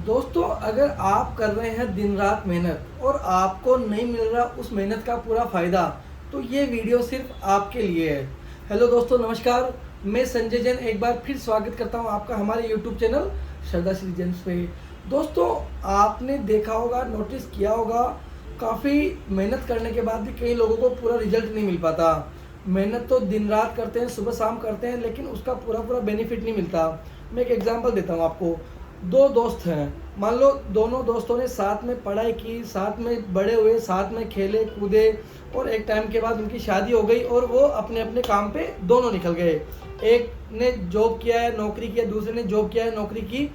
दोस्तों, अगर आप कर रहे हैं दिन रात मेहनत और आपको नहीं मिल रहा उस मेहनत का पूरा फ़ायदा, तो ये वीडियो सिर्फ आपके लिए है। हेलो दोस्तों, नमस्कार। मैं संजय जैन एक बार फिर स्वागत करता हूं आपका हमारे यूट्यूब चैनल श्रद्धा श्री जेन्स पे। दोस्तों, आपने देखा होगा, नोटिस किया होगा, काफ़ी मेहनत करने के बाद भी कई लोगों को पूरा रिजल्ट नहीं मिल पाता। मेहनत तो दिन रात करते हैं, सुबह शाम करते हैं, लेकिन उसका पूरा पूरा बेनिफिट नहीं मिलता। मैं एक एग्जांपल देता हूँ आपको। दो दोस्त हैं, मान लो दोनों दोस्तों ने साथ में पढ़ाई की, साथ में बड़े हुए, साथ में खेले कूदे, और एक टाइम के बाद उनकी शादी हो गई और वो अपने अपने काम पे दोनों निकल गए। एक ने जॉब किया है, नौकरी किया, दूसरे ने जॉब किया है, नौकरी की।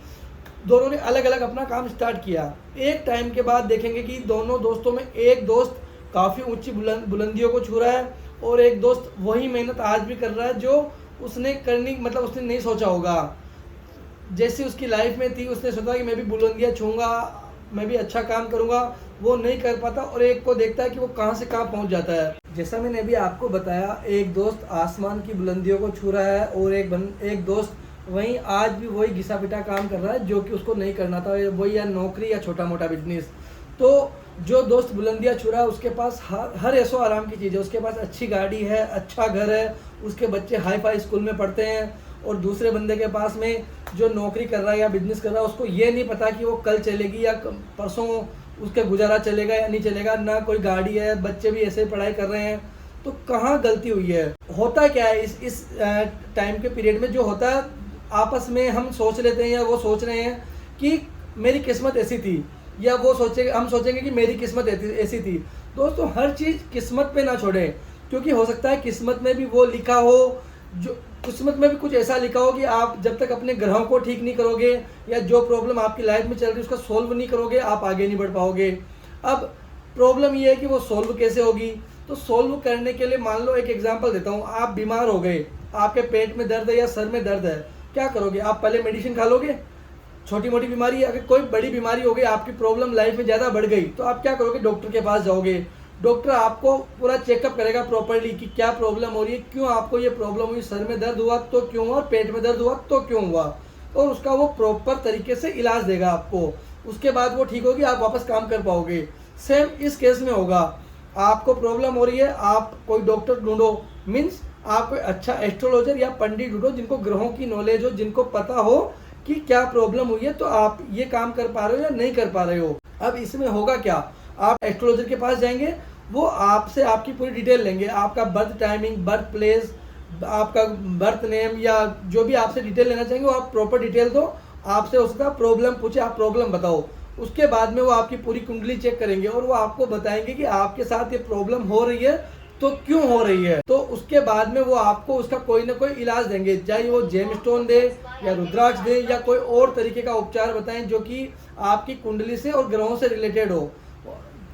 दोनों ने अलग अलग अपना काम स्टार्ट किया। एक टाइम के बाद देखेंगे कि दोनों दोस्तों में एक दोस्त काफ़ी ऊंची बुलंदियों को छू रहा है और एक दोस्त वही मेहनत आज भी कर रहा है जो उसने करनी, मतलब उसने नहीं सोचा होगा। जैसी उसकी लाइफ में थी, उसने सोचा कि मैं भी बुलंदियाँ छूँगा, मैं भी अच्छा काम करूँगा, वो नहीं कर पाता और एक को देखता है कि वो कहाँ से कहाँ पहुँच जाता है। जैसा मैंने अभी आपको बताया, एक दोस्त आसमान की बुलंदियों को छू रहा है और एक दोस्त वहीं आज भी वही घिसा पिटा काम कर रहा है जो कि उसको नहीं करना था, वही या नौकरी या छोटा मोटा बिजनेस। तो जो दोस्त बुलंदियाँ छू रहा है उसके पास हर ऐसो आराम की चीज़ है, उसके पास अच्छी गाड़ी है, अच्छा घर है, उसके बच्चे हाई फाई स्कूल में पढ़ते हैं। और दूसरे बंदे के पास में जो नौकरी कर रहा है या बिजनेस कर रहा है, उसको ये नहीं पता कि वो कल चलेगी या परसों उसके गुजारा चलेगा या नहीं चलेगा, ना कोई गाड़ी है, बच्चे भी ऐसे पढ़ाई कर रहे हैं। तो कहाँ गलती हुई है? होता क्या है इस टाइम के पीरियड में? जो होता है, आपस में हम सोच लेते हैं या वो सोच रहे हैं कि मेरी किस्मत ऐसी थी, या वो हम सोचेंगे कि मेरी किस्मत ऐसी थी। दोस्तों, हर चीज़ किस्मत पे ना छोड़ें, क्योंकि हो सकता है किस्मत में भी वो लिखा हो, जो किस्मत में भी कुछ ऐसा लिखा हो कि आप जब तक अपने ग्रहों को ठीक नहीं करोगे या जो प्रॉब्लम आपकी लाइफ में चल रही है उसका सोल्व नहीं करोगे, आप आगे नहीं बढ़ पाओगे। अब प्रॉब्लम ये है कि वो सोल्व कैसे होगी? तो सोल्व करने के लिए, मान लो एक एग्जांपल देता हूँ, आप बीमार हो गए, आपके पेट में दर्द है या सर में दर्द है, क्या करोगे? आप पहले मेडिसिन खा लोगे? छोटी मोटी बीमारी है। अगर कोई बड़ी बीमारी हो गई, आपकी प्रॉब्लम लाइफ में ज़्यादा बढ़ गई, तो आप क्या करोगे? डॉक्टर के पास जाओगे। डॉक्टर आपको पूरा चेकअप करेगा प्रॉपर्ली कि क्या प्रॉब्लम हो रही है, क्यों आपको ये प्रॉब्लम हुई, सर में दर्द हुआ तो क्यों हुआ, पेट में दर्द हुआ तो क्यों हुआ, और उसका वो प्रॉपर तरीके से इलाज देगा आपको। उसके बाद वो ठीक होगी, आप वापस काम कर पाओगे। सेम इस केस में होगा। आपको प्रॉब्लम हो रही है, आप कोई डॉक्टर ढूंढो, मीन्स आप कोई अच्छा एस्ट्रोलॉजर या पंडित ढूंढो जिनको ग्रहों की नॉलेज हो, जिनको पता हो कि क्या प्रॉब्लम हुई है, तो आप ये काम कर पा रहे हो या नहीं कर पा रहे हो। अब इसमें होगा क्या? आप एस्ट्रोलॉजर के पास जाएंगे, वो आपसे आपकी पूरी डिटेल लेंगे, आपका बर्थ टाइमिंग, बर्थ प्लेस, आपका बर्थ नेम, या जो भी आपसे डिटेल लेना चाहेंगे वो आप प्रॉपर डिटेल दो। आपसे उसका प्रॉब्लम पूछे, आप प्रॉब्लम बताओ। उसके बाद में वो आपकी पूरी कुंडली चेक करेंगे और वो आपको बताएंगे कि आपके साथ ये प्रॉब्लम हो रही है तो क्यों हो रही है। तो उसके बाद में वो आपको उसका कोई ना कोई इलाज देंगे, चाहे वो जेमस्टोन दे या रुद्राक्ष दे या कोई और तरीके का उपचार बताएं जो कि आपकी कुंडली से और ग्रहों से रिलेटेड हो।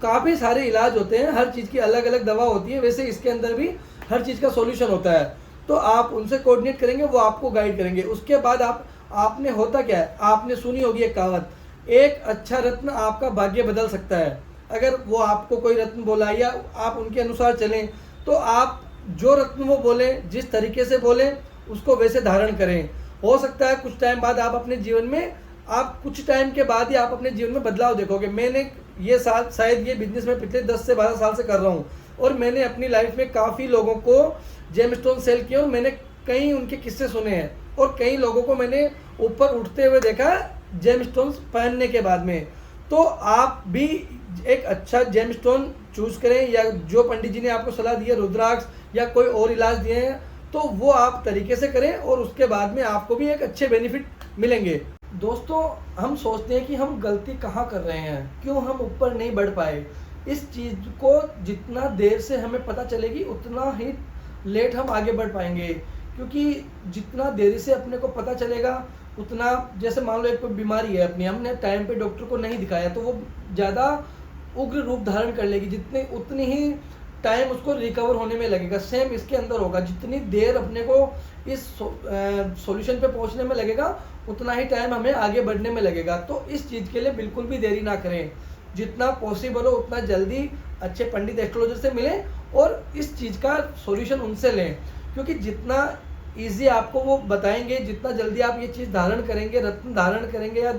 काफ़ी सारे इलाज होते हैं, हर चीज़ की अलग अलग दवा होती है, वैसे इसके अंदर भी हर चीज़ का सॉल्यूशन होता है। तो आप उनसे कोऑर्डिनेट करेंगे, वो आपको गाइड करेंगे। उसके बाद आपने होता क्या है, आपने सुनी होगी एक कहावत, एक अच्छा रत्न आपका भाग्य बदल सकता है। अगर वो आपको कोई रत्न बोला या आप उनके अनुसार चलें, तो आप जो रत्न वो बोले, जिस तरीके से बोले, उसको वैसे धारण करें। हो सकता है कुछ टाइम बाद आप अपने जीवन में, आप कुछ टाइम के बाद ही आप अपने जीवन में बदलाव देखोगे। मैंने ये साल शायद ये बिजनेस में पिछले 10 से 12 साल से कर रहा हूँ और मैंने अपनी लाइफ में काफ़ी लोगों को जेमस्टोन सेल किए और मैंने कई उनके किस्से सुने हैं और कई लोगों को मैंने ऊपर उठते हुए देखा जेमस्टोन्स पहनने के बाद में। तो आप भी एक अच्छा जेमस्टोन चूज करें, या जो पंडित जी ने आपको सलाह दी है, रुद्राक्ष या कोई और इलाज दिए हैं, तो वो आप तरीके से करें और उसके बाद में आपको भी एक अच्छे बेनिफिट मिलेंगे। दोस्तों, हम सोचते हैं कि हम गलती कहाँ कर रहे हैं, क्यों हम ऊपर नहीं बढ़ पाए। इस चीज़ को जितना देर से हमें पता चलेगी उतना ही लेट हम आगे बढ़ पाएंगे, क्योंकि जितना देरी से अपने को पता चलेगा उतना, जैसे मान लो एक कोई बीमारी है अपनी, हमने टाइम पे डॉक्टर को नहीं दिखाया तो वो ज़्यादा उग्र रूप धारण कर लेगी, उतनी ही टाइम उसको रिकवर होने में लगेगा। सेम इसके अंदर होगा, जितनी देर अपने को इस सॉल्यूशन पे पहुंचने में लगेगा उतना ही टाइम हमें आगे बढ़ने में लगेगा। तो इस चीज़ के लिए बिल्कुल भी देरी ना करें, जितना पॉसिबल हो उतना जल्दी अच्छे पंडित एस्ट्रोलॉजर से मिलें और इस चीज़ का सॉल्यूशन उनसे लें, क्योंकि जितना ईजी आपको वो बताएंगे, जितना जल्दी आप ये चीज़ धारण करेंगे, रत्न धारण करेंगे या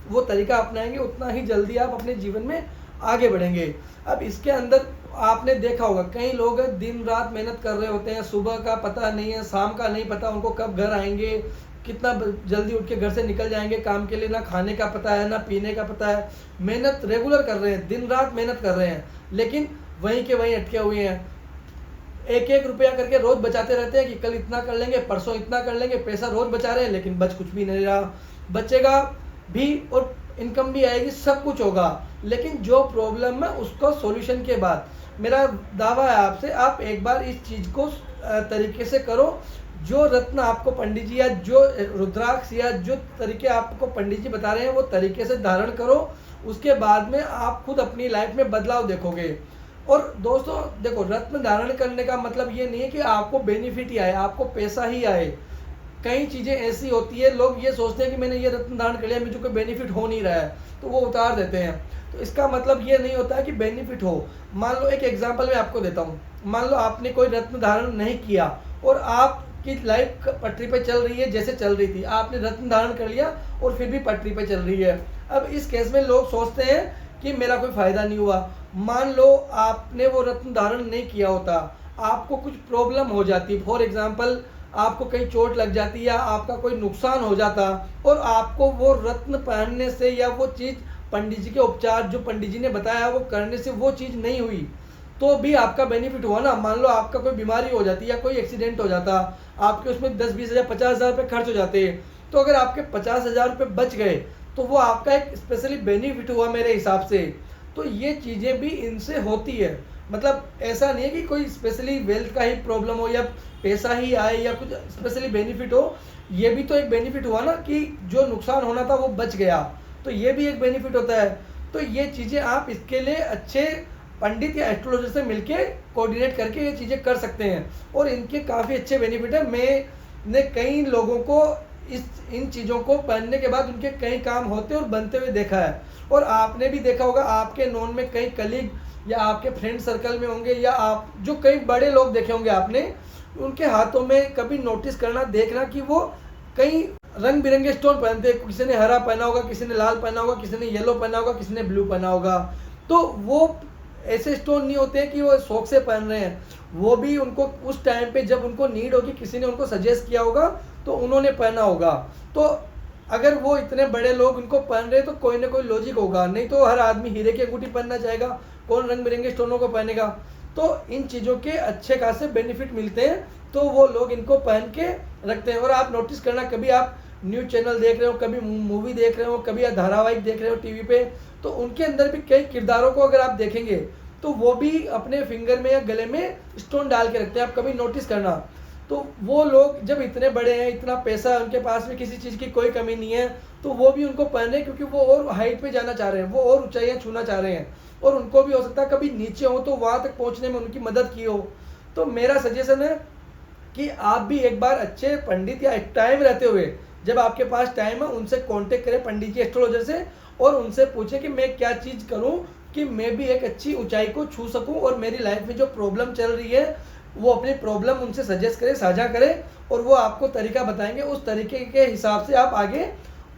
वो तरीका अपनाएंगे उतना ही जल्दी आप अपने जीवन में आगे बढ़ेंगे। अब इसके अंदर आपने देखा होगा कई लोग दिन रात मेहनत कर रहे होते हैं, सुबह का पता नहीं है, शाम का नहीं पता उनको कब घर आएंगे, कितना जल्दी उठ के घर से निकल जाएंगे काम के लिए, ना खाने का पता है ना पीने का पता है। मेहनत रेगुलर कर रहे हैं, दिन रात मेहनत कर रहे हैं, लेकिन वहीं के वहीं अटके हुए हैं। एक एक रुपया करके रोज बचाते रहते हैं कि कल इतना कर लेंगे, परसों इतना कर लेंगे, पैसा रोज बचा रहे हैं लेकिन बच कुछ भी नहीं रहा। बचेगा भी और इनकम भी आएगी, सब कुछ होगा, लेकिन जो प्रॉब्लम है उसको सॉल्यूशन के बाद। मेरा दावा है आपसे, आप एक बार इस चीज़ को तरीके से करो, जो रत्न आपको पंडित जी या जो रुद्राक्ष या जो तरीके आपको पंडित जी बता रहे हैं वो तरीके से धारण करो। उसके बाद में आप खुद अपनी लाइफ में बदलाव देखोगे। और दोस्तों देखो, रत्न धारण करने का मतलब ये नहीं है कि आपको बेनिफिट ही आए, आपको पैसा ही आए। कई चीज़ें ऐसी होती है, लोग ये सोचते हैं कि मैंने ये रत्न धारण कर लिया, मुझे कोई बेनिफिट हो नहीं रहा है, तो वो उतार देते हैं। तो इसका मतलब ये नहीं होता है कि बेनिफिट हो। मान लो एक एग्जांपल मैं आपको देता हूँ, मान लो आपने कोई रत्न धारण नहीं किया और आपकी लाइफ पटरी पे चल रही है जैसे चल रही थी, आपने रत्न धारण कर लिया और फिर भी पटरी पे चल रही है। अब इस केस में लोग सोचते हैं कि मेरा कोई फायदा नहीं हुआ। मान लो आपने वो रत्न धारण नहीं किया होता, आपको कुछ प्रॉब्लम हो जाती, फॉर एग्जाम्पल आपको कहीं चोट लग जाती या आपका कोई नुकसान हो जाता और आपको वो रत्न पहनने से या वो चीज़ पंडित जी के उपचार जो पंडित जी ने बताया वो करने से वो चीज़ नहीं हुई, तो भी आपका बेनिफिट हुआ ना। मान लो आपका कोई बीमारी हो जाती या कोई एक्सीडेंट हो जाता, आपके उसमें 10-20 हज़ार 50 हज़ार रुपये खर्च हो जाते, तो अगर आपके 50 हज़ार रुपये बच गए तो वो आपका एक स्पेशली बेनिफिट हुआ मेरे हिसाब से। तो ये चीज़ें भी इनसे होती है, मतलब ऐसा नहीं है कि कोई स्पेशली वेल्थ का ही प्रॉब्लम हो या पैसा ही आए या कुछ स्पेशली बेनिफिट हो। ये भी तो एक बेनिफिट हुआ ना कि जो नुकसान होना था वो बच गया, तो ये भी एक बेनिफिट होता है। तो ये चीज़ें आप इसके लिए अच्छे पंडित या एस्ट्रोलॉजर से मिलके कोऑर्डिनेट करके ये चीज़ें कर सकते हैं और इनके काफ़ी अच्छे बेनिफिट है। मैंने कई लोगों को इन चीज़ों को पहनने के बाद उनके कई काम होते और बनते हुए देखा है। और आपने भी देखा होगा, आपके नॉन में कई कलीग या आपके फ्रेंड सर्कल में होंगे या आप जो कई बड़े लोग देखे होंगे आपने, उनके हाथों में कभी नोटिस करना देखना कि वो कई रंग बिरंगे स्टोन पहनते हैं। किसी ने हरा पहना होगा, किसी ने लाल पहना होगा, किसी ने येलो पहना होगा, किसी ने ब्लू पहना होगा। तो वो ऐसे स्टोन नहीं होते हैं कि वो शौक से पहन रहे हैं, वो भी उनको उस टाइम पे जब उनको नीड होगी, किसी ने उनको सजेस्ट किया होगा तो उन्होंने पहना होगा। तो अगर वो इतने बड़े लोग उनको पहन रहे तो कोई ना कोई लॉजिक होगा, नहीं तो हर आदमी हीरे की अंगूठी पहनना चाहेगा, कौन रंग बिरंगे स्टोनों को पहनेगा। तो इन चीज़ों के अच्छे खासे बेनिफिट मिलते हैं, तो वो लोग इनको पहन के रखते हैं। और आप नोटिस करना, कभी आप न्यूज़ चैनल देख रहे हो, कभी मूवी देख रहे हो, कभी आप धारावाहिक देख रहे हो टीवी पे, तो उनके अंदर भी कई किरदारों को अगर आप देखेंगे तो वो भी अपने फिंगर में या गले में स्टोन डाल के रखते हैं, आप कभी नोटिस करना। तो वो लोग जब इतने बड़े हैं, इतना पैसा है उनके पास में, किसी चीज़ की कोई कमी नहीं है, तो वो भी उनको पहने क्योंकि वो और हाइट पे जाना चाह रहे हैं, वो और ऊंचाइयां छूना चाह रहे हैं और उनको भी हो सकता है कभी नीचे हो तो वहाँ तक पहुँचने में उनकी मदद की हो। तो मेरा सजेशन है कि आप भी एक बार अच्छे पंडित या टाइम रहते हुए, जब आपके पास टाइम है, उनसे कांटेक्ट करें पंडित जी एस्ट्रोलॉजर से और उनसे पूछें कि मैं क्या चीज़ करूं कि मैं भी एक अच्छी ऊंचाई को छू सकूं और मेरी लाइफ में जो प्रॉब्लम चल रही है वो अपनी प्रॉब्लम उनसे सजेस्ट करें, साझा करें और वो आपको तरीका बताएंगे। उस तरीके के हिसाब से आप आगे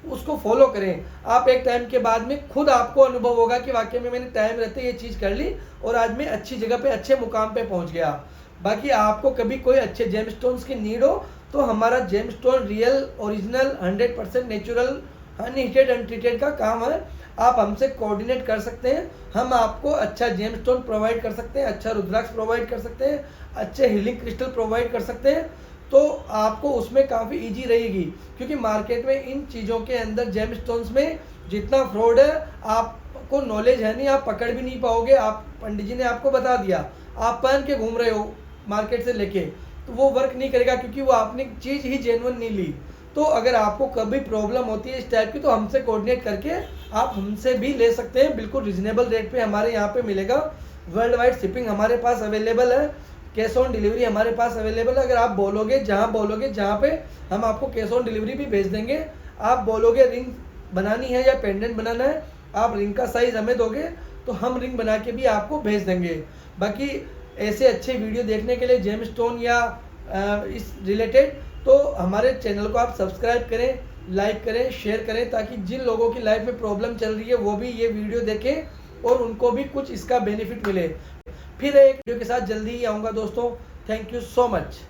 उसको फॉलो करें। आप एक टाइम के बाद में खुद आपको अनुभव होगा कि वाकई में मैंने टाइम रहते ये चीज़ कर ली और आज मैं अच्छी जगह पे अच्छे मुकाम पे पहुंच गया। बाकी आपको कभी कोई अच्छे जेम स्टोन्स की नीड हो तो हमारा gem stone real original 100% natural unheated untreated का काम है, आप हमसे कोऑर्डिनेट कर सकते हैं। हम आपको अच्छा जेम स्टोन प्रोवाइड कर सकते हैं, अच्छा रुद्राक्ष प्रोवाइड कर सकते हैं, अच्छे हीलिंग क्रिस्टल प्रोवाइड कर सकते हैं। तो आपको उसमें काफ़ी इजी रहेगी क्योंकि मार्केट में इन चीज़ों के अंदर जेम स्टोन्स में जितना फ्रॉड है आपको नॉलेज है नहीं, आप पकड़ भी नहीं पाओगे। आप पंडित जी ने आपको बता दिया, आप पहन के घूम रहे हो मार्केट से लेके, तो वो वर्क नहीं करेगा क्योंकि वो आपने चीज़ ही जेन्युइन नहीं ली। तो अगर आपको कभी प्रॉब्लम होती है इस टाइप की तो हमसे कोऑर्डिनेट करके आप हमसे भी ले सकते हैं, बिल्कुल रिजनेबल रेट पे हमारे यहाँ पे मिलेगा। वर्ल्ड वाइड शिपिंग हमारे पास अवेलेबल है, कैश ऑन डिलीवरी हमारे पास अवेलेबल है। अगर आप बोलोगे जहाँ पे हम आपको कैश ऑन डिलीवरी भी भेज देंगे। आप बोलोगे रिंग बनानी है या पेंडेंट बनाना है, आप रिंग का साइज़ हमें दोगे तो हम रिंग बना के भी आपको भेज देंगे। बाकी ऐसे अच्छे वीडियो देखने के लिए जेम स्टोन या इस रिलेटेड तो हमारे चैनल को आप सब्सक्राइब करें, लाइक करें, शेयर करें, ताकि जिन लोगों की लाइफ में प्रॉब्लम चल रही है वो भी ये वीडियो देखें और उनको भी कुछ इसका बेनिफिट मिले। फिर एक वीडियो के साथ जल्दी ही आऊँगा दोस्तों। Thank you so much.